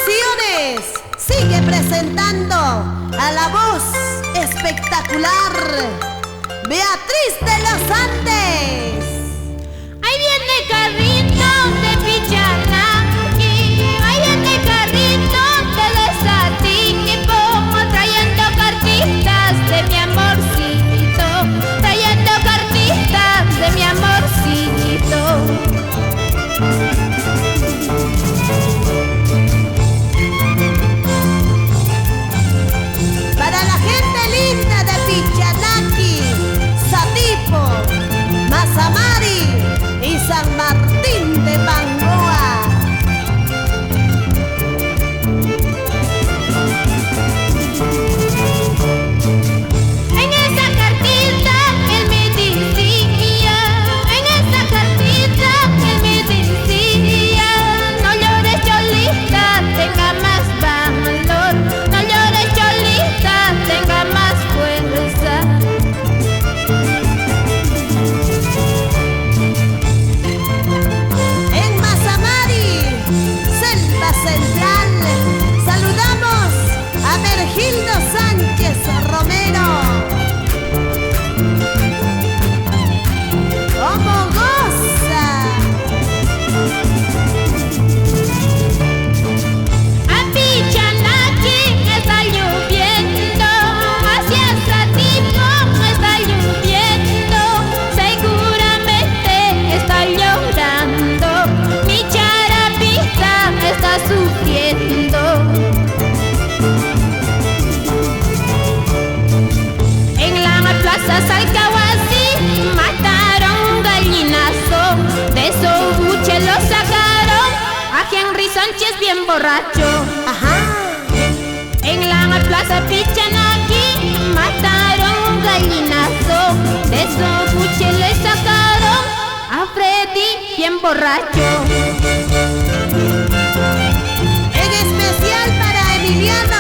ocasiones sigue presentando a la voz espectacular Beatriz de los Andes. Ahí viene el carrito de Pichanaki, ahí viene el carrito de Desatipo, trayendo cartitas de mi amorcito, trayendo cartitas de mi amorcito. Para la gente linda de Pichanaki, Satipo, Mazamari y San Martín de Bangoa. En esa cartita él me decía, en esa cartita él me decía, no llores Cholita, tenga más valor, no llores Cholita, tenga más fuerza. En Mazamari, Selva Central, saludamos a Mergildo Sánchez Romero. ¡Cómo goza! A Pichanaki está lloviendo, hacia Satipo está lloviendo, seguramente está llorando, mi charapita está sufriendo. En la plaza Salcahuasi mataron un gallinazo, de Sobuche lo sacaron a Henry Sánchez bien borracho. Ajá. En la plaza Pichanaki mataron un gallinazo, de Sobuche le sacaron a Freddy bien borracho. En especial para Emiliano